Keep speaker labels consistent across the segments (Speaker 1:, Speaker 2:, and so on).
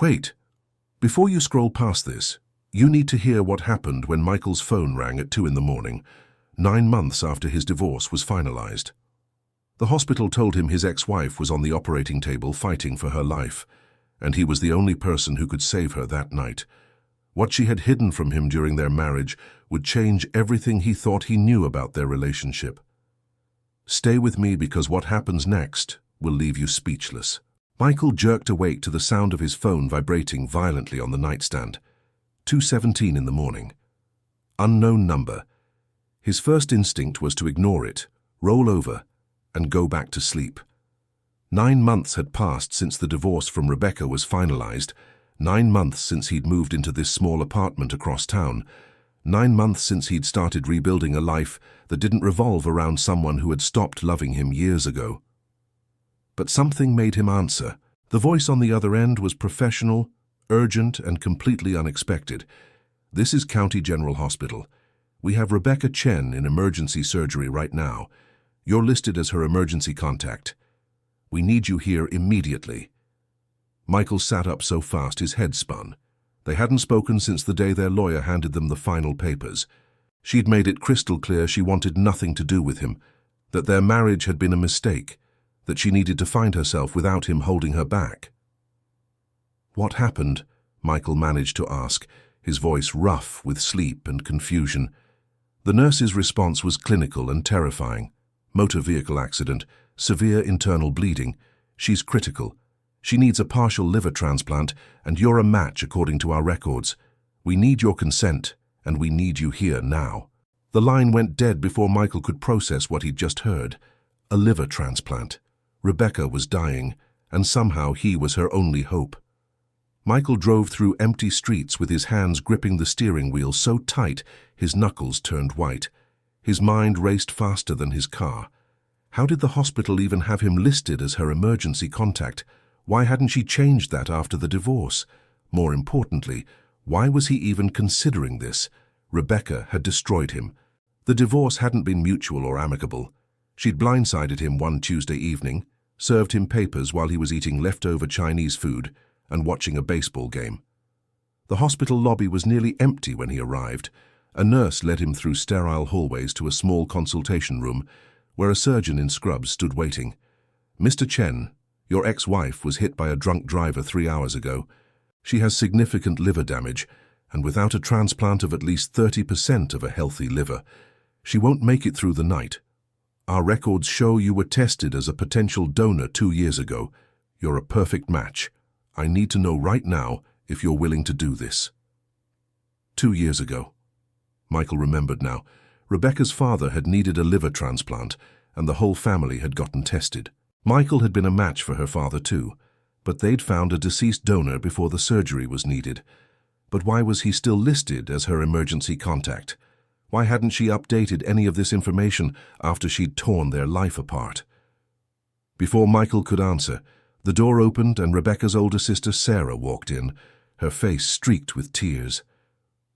Speaker 1: Wait, before you scroll past this, you need to hear what happened when Michael's phone rang at 2 in the morning, 9 months after his divorce was finalized. The hospital told him his ex-wife was on the operating table fighting for her life, and he was the only person who could save her that night. What she had hidden from him during their marriage would change everything he thought he knew about their relationship. Stay with me because what happens next will leave you speechless. Michael jerked awake to the sound of his phone vibrating violently on the nightstand. 2:17 in the morning. Unknown number. His first instinct was to ignore it, roll over, and go back to sleep. 9 months had passed since the divorce from Rebecca was finalized, 9 months since he'd moved into this small apartment across town, 9 months since he'd started rebuilding a life that didn't revolve around someone who had stopped loving him years ago. But something made him answer. The voice on the other end was professional, urgent, and completely unexpected. "This is County General Hospital. We have Rebecca Chen in emergency surgery right now. You're listed as her emergency contact. We need you here immediately." Michael sat up so fast his head spun. They hadn't spoken since the day their lawyer handed them the final papers. She'd made it crystal clear she wanted nothing to do with him, that their marriage had been a mistake, that she needed to find herself without him holding her back. "What happened?" Michael managed to ask, his voice rough with sleep and confusion. The nurse's response was clinical and terrifying. "Motor vehicle accident, severe internal bleeding. She's critical. She needs a partial liver transplant, and you're a match according to our records. We need your consent, and we need you here now." The line went dead before Michael could process what he'd just heard. A liver transplant. Rebecca was dying, and somehow he was her only hope. Michael drove through empty streets with his hands gripping the steering wheel so tight his knuckles turned white. His mind raced faster than his car. How did the hospital even have him listed as her emergency contact? Why hadn't she changed that after the divorce? More importantly, why was he even considering this? Rebecca had destroyed him. The divorce hadn't been mutual or amicable. She'd blindsided him one Tuesday evening, served him papers while he was eating leftover Chinese food and watching a baseball game. The hospital lobby was nearly empty when he arrived. A nurse led him through sterile hallways to a small consultation room where a surgeon in scrubs stood waiting. "Mr. Chen, your ex-wife was hit by a drunk driver 3 hours ago. She has significant liver damage, and without a transplant of at least 30% of a healthy liver, she won't make it through the night. Our records show you were tested as a potential donor 2 years ago. You're a perfect match. I need to know right now if you're willing to do this." 2 years ago. Michael remembered now. Rebecca's father had needed a liver transplant, and the whole family had gotten tested. Michael had been a match for her father too, but they'd found a deceased donor before the surgery was needed. But why was he still listed as her emergency contact? Why hadn't she updated any of this information after she'd torn their life apart? Before Michael could answer, the door opened and Rebecca's older sister Sarah walked in, her face streaked with tears.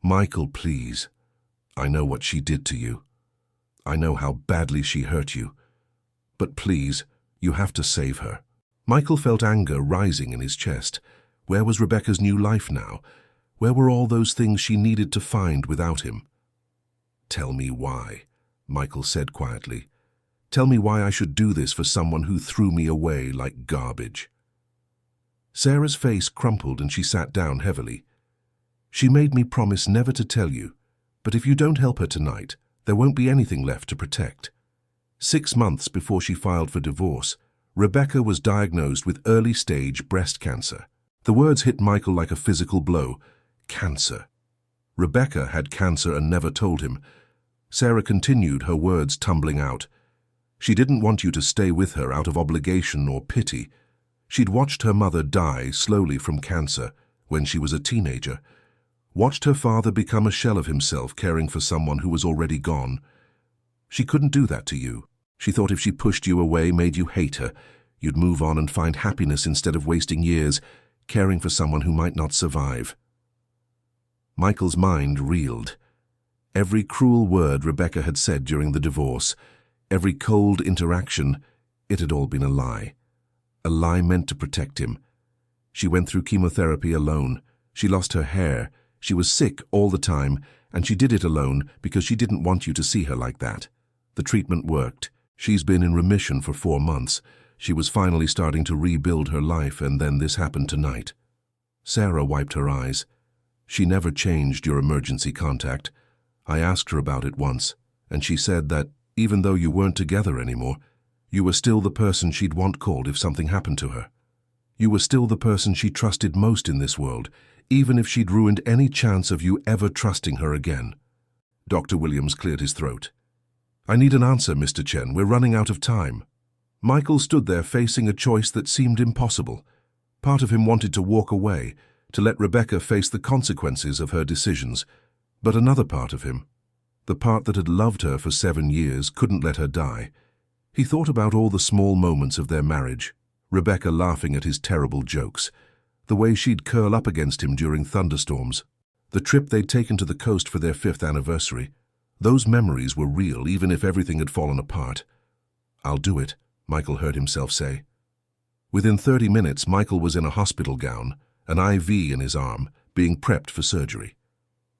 Speaker 1: "Michael, please. I know what she did to you. I know how badly she hurt you. But please, you have to save her." Michael felt anger rising in his chest. Where was Rebecca's new life now? Where were all those things she needed to find without him? "Tell me why," Michael said quietly. "Tell me why I should do this for someone who threw me away like garbage." Sarah's face crumpled and she sat down heavily. "She made me promise never to tell you, but if you don't help her tonight, there won't be anything left to protect." 6 months before she filed for divorce, Rebecca was diagnosed with early-stage breast cancer. The words hit Michael like a physical blow. Cancer. Rebecca had cancer and never told him. Sarah continued, her words tumbling out. She didn't want you to stay with her out of obligation or pity. She'd watched her mother die slowly from cancer when she was a teenager, watched her father become a shell of himself caring for someone who was already gone. She couldn't do that to you. She thought if she pushed you away, made you hate her, you'd move on and find happiness instead of wasting years caring for someone who might not survive. Michael's mind reeled. Every cruel word Rebecca had said during the divorce, every cold interaction, it had all been a lie. A lie meant to protect him. She went through chemotherapy alone. She lost her hair. She was sick all the time, and she did it alone because she didn't want you to see her like that. The treatment worked. She's been in remission for 4 months. She was finally starting to rebuild her life, and then this happened tonight. Sarah wiped her eyes. She never changed your emergency contact. I asked her about it once, and she said that even though you weren't together anymore, you were still the person she'd want called if something happened to her. You were still the person she trusted most in this world, even if she'd ruined any chance of you ever trusting her again. Dr. Williams cleared his throat. I need an answer, Mr. Chen. We're running out of time. Michael stood there facing a choice that seemed impossible. Part of him wanted to walk away, to let Rebecca face the consequences of her decisions, but another part of him, the part that had loved her for 7 years, couldn't let her die. He thought about all the small moments of their marriage, Rebecca laughing at his terrible jokes, the way she'd curl up against him during thunderstorms, the trip they'd taken to the coast for their 5th anniversary. Those memories were real, even if everything had fallen apart. I'll do it, Michael heard himself say. Within 30 minutes, Michael was in a hospital gown, an IV in his arm, being prepped for surgery.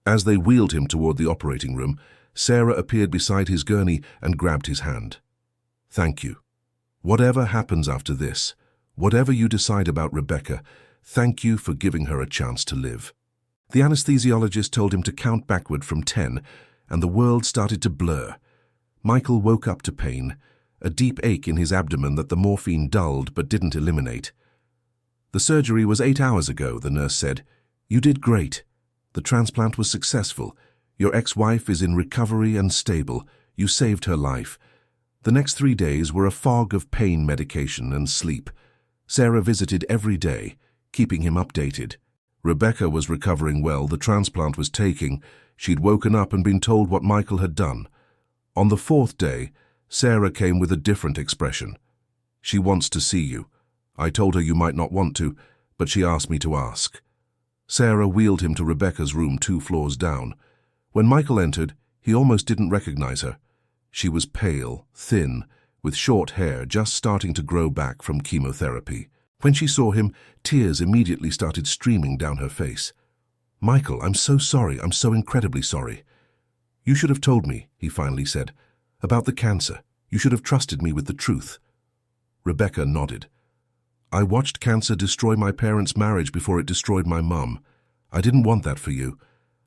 Speaker 1: As they wheeled him toward the operating room, Sarah appeared beside his gurney and grabbed his hand. Thank you. Whatever happens after this, whatever you decide about Rebecca, thank you for giving her a chance to live. The anesthesiologist told him to count backward from 10, and the world started to blur. Michael woke up to pain, a deep ache in his abdomen that the morphine dulled but didn't eliminate. The surgery was 8 hours ago, the nurse said. You did great. The transplant was successful. Your ex-wife is in recovery and stable. You saved her life. The next 3 days were a fog of pain medication and sleep. Sarah visited every day, keeping him updated. Rebecca was recovering well, the transplant was taking. She'd woken up and been told what Michael had done. On the 4th day, Sarah came with a different expression. She wants to see you. I told her you might not want to, but she asked me to ask. Sarah wheeled him to Rebecca's room 2 floors down. When Michael entered, he almost didn't recognize her. She was pale, thin, with short hair just starting to grow back from chemotherapy. When she saw him, tears immediately started streaming down her face. Michael, I'm so sorry. I'm so incredibly sorry. You should have told me, he finally said, about the cancer. You should have trusted me with the truth. Rebecca nodded. I watched cancer destroy my parents' marriage before it destroyed my mum. I didn't want that for you.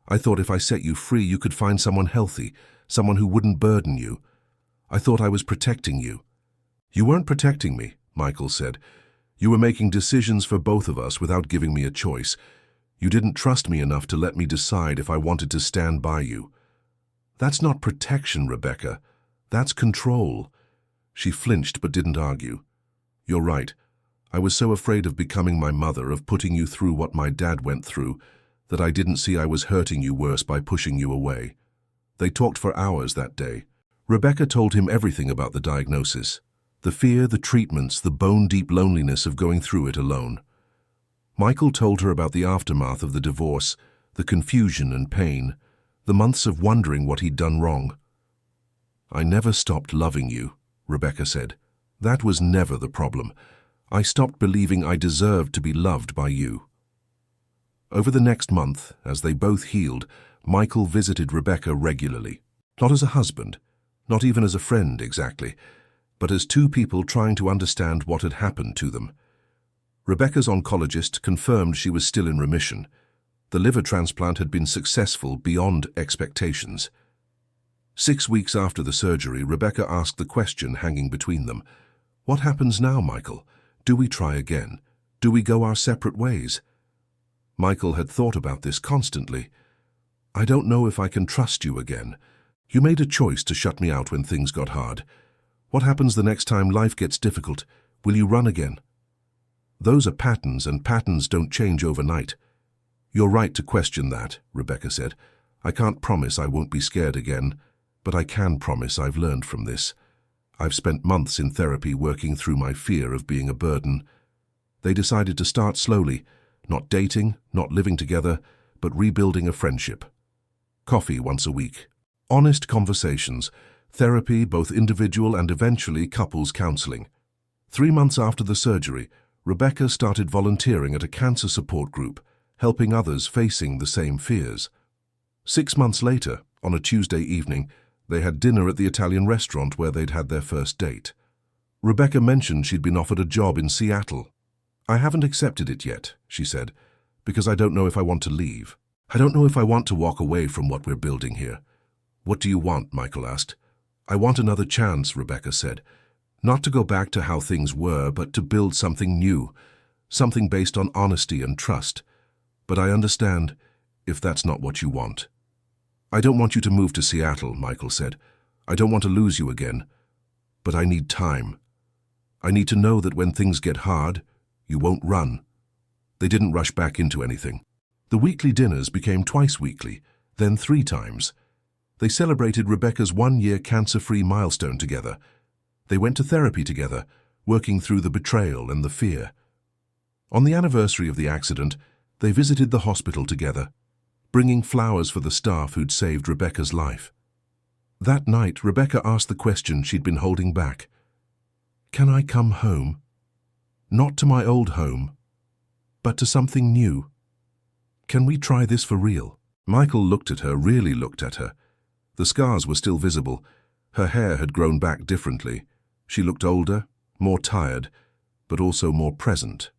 Speaker 1: I thought if I set you free, you could find someone healthy, someone who wouldn't burden you. I thought I was protecting you. You weren't protecting me, Michael said. You were making decisions for both of us without giving me a choice. You didn't trust me enough to let me decide if I wanted to stand by you. That's not protection, Rebecca. That's control. She flinched but didn't argue. You're right. I was so afraid of becoming my mother, of putting you through what my dad went through, that I didn't see I was hurting you worse by pushing you away. They talked for hours that day. Rebecca told him everything about the diagnosis, the fear, the treatments, the bone-deep loneliness of going through it alone. Michael told her about the aftermath of the divorce, the confusion and pain, the months of wondering what he'd done wrong. I never stopped loving you, Rebecca said. That was never the problem. I stopped believing I deserved to be loved by you. Over the next month, as they both healed, Michael visited Rebecca regularly. Not as a husband, not even as a friend exactly, but as 2 people trying to understand what had happened to them. Rebecca's oncologist confirmed she was still in remission. The liver transplant had been successful beyond expectations. 6 weeks after the surgery, Rebecca asked the question hanging between them. What happens now, Michael? Do we try again? Do we go our separate ways? Michael had thought about this constantly. I don't know if I can trust you again. You made a choice to shut me out when things got hard. What happens the next time life gets difficult? Will you run again? Those are patterns, and patterns don't change overnight. You're right to question that, Rebecca said. I can't promise I won't be scared again, but I can promise I've learned from this. I've spent months in therapy working through my fear of being a burden. They decided to start slowly, not dating, not living together, but rebuilding a friendship. Coffee once a week. Honest conversations. Therapy, both individual and eventually couples counseling. 3 months after the surgery, Rebecca started volunteering at a cancer support group, helping others facing the same fears. 6 months later, on a Tuesday evening, they had dinner at the Italian restaurant where they'd had their first date. Rebecca mentioned she'd been offered a job in Seattle. "I haven't accepted it yet," she said, "because I don't know if I want to leave. I don't know if I want to walk away from what we're building here." "What do you want?" Michael asked. "I want another chance," Rebecca said. "Not to go back to how things were, but to build something new, something based on honesty and trust. But I understand if that's not what you want." "I don't want you to move to Seattle," Michael said. "I don't want to lose you again. But I need time. I need to know that when things get hard, you won't run." They didn't rush back into anything. The weekly dinners became twice weekly, then 3 times. They celebrated Rebecca's 1-year cancer-free milestone together. They went to therapy together, working through the betrayal and the fear. On the anniversary of the accident, they visited the hospital together, bringing flowers for the staff who'd saved Rebecca's life. That night, Rebecca asked the question she'd been holding back. "Can I come home? Not to my old home, but to something new. Can we try this for real?" Michael looked at her, really looked at her. The scars were still visible. Her hair had grown back differently. She looked older, more tired, but also more present,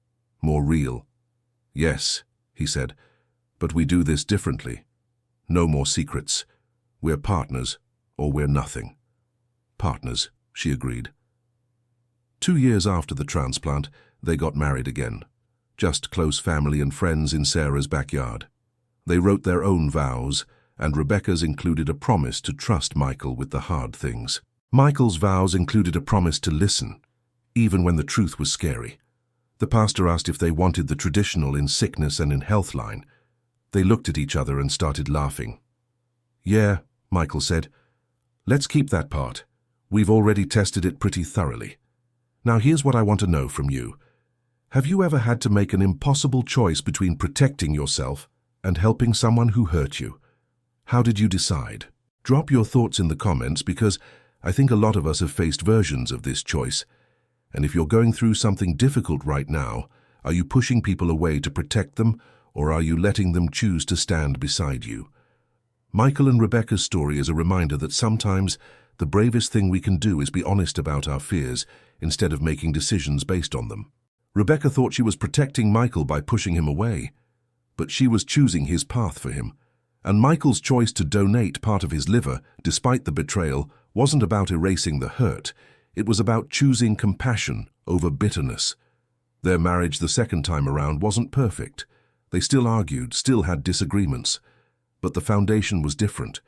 Speaker 1: more real. "Yes," he said, "but we do this differently. No more secrets. We're partners, or we're nothing." "Partners," she agreed. 2 years after the transplant, they got married again. Just close family and friends in Sarah's backyard. They wrote their own vows, and Rebecca's included a promise to trust Michael with the hard things. Michael's vows included a promise to listen, even when the truth was scary. The pastor asked if they wanted the traditional in sickness and in health line. They looked at each other and started laughing. "Yeah," Michael said. "Let's keep that part. We've already tested it pretty thoroughly. Now here's what I want to know from you. Have you ever had to make an impossible choice between protecting yourself and helping someone who hurt you? How did you decide?" Drop your thoughts in the comments because I think a lot of us have faced versions of this choice. And if you're going through something difficult right now, are you pushing people away to protect them, or are you letting them choose to stand beside you? Michael and Rebecca's story is a reminder that sometimes the bravest thing we can do is be honest about our fears instead of making decisions based on them. Rebecca thought she was protecting Michael by pushing him away, but she was choosing his path for him. And Michael's choice to donate part of his liver, despite the betrayal, wasn't about erasing the hurt. It was about choosing compassion over bitterness. Their marriage the second time around wasn't perfect. They still argued, still had disagreements. But the foundation was different.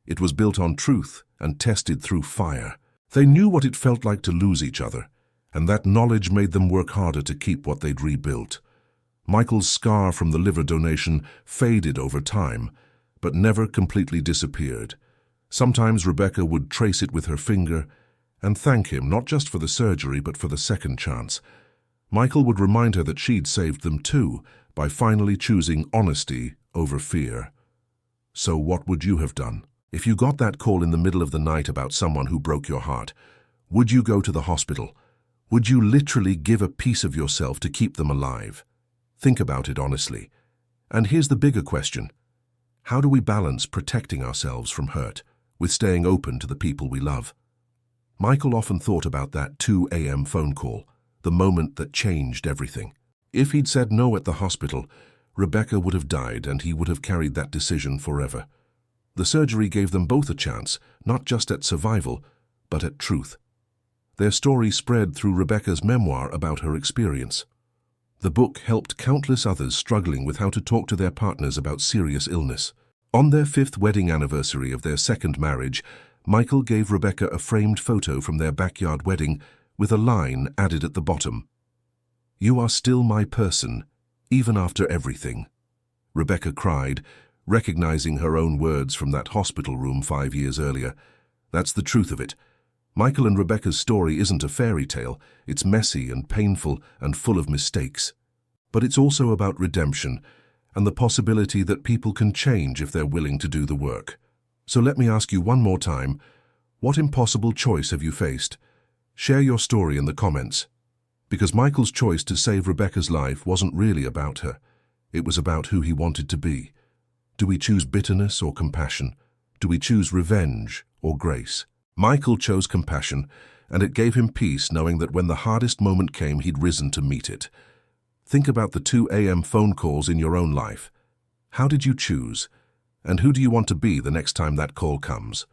Speaker 1: It was built on truth and tested through fire. They knew what it felt like to lose each other, and that knowledge made them work harder to keep what they'd rebuilt. Michael's scar from the liver donation faded over time, but never completely disappeared. Sometimes Rebecca would trace it with her finger and thank him not just for the surgery but for the second chance. Michael would remind her that she'd saved them too by finally choosing honesty over fear. So what would you have done? If you got that call in the middle of the night about someone who broke your heart, would you go to the hospital? Would you literally give a piece of yourself to keep them alive? Think about it honestly. And here's the bigger question. How do we balance protecting ourselves from hurt with staying open to the people we love? Michael often thought about that 2 a.m. phone call, the moment that changed everything. If he'd said no at the hospital, Rebecca would have died and he would have carried that decision forever. The surgery gave them both a chance, not just at survival, but at truth. Their story spread through Rebecca's memoir about her experience. The book helped countless others struggling with how to talk to their partners about serious illness. On their 5th wedding anniversary of their second marriage, Michael gave Rebecca a framed photo from their backyard wedding with a line added at the bottom. "You are still my person, even after everything." Rebecca cried, recognizing her own words from that hospital room 5 years earlier. That's the truth of it. Michael and Rebecca's story isn't a fairy tale. It's messy and painful and full of mistakes. But it's also about redemption and the possibility that people can change if they're willing to do the work. So let me ask you one more time, what impossible choice have you faced? Share your story in the comments. Because Michael's choice to save Rebecca's life wasn't really about her. It was about who he wanted to be. Do we choose bitterness or compassion? Do we choose revenge or grace? Michael chose compassion, and it gave him peace knowing that when the hardest moment came, he'd risen to meet it. Think about the 2 a.m. phone calls in your own life. How did you choose? And who do you want to be the next time that call comes?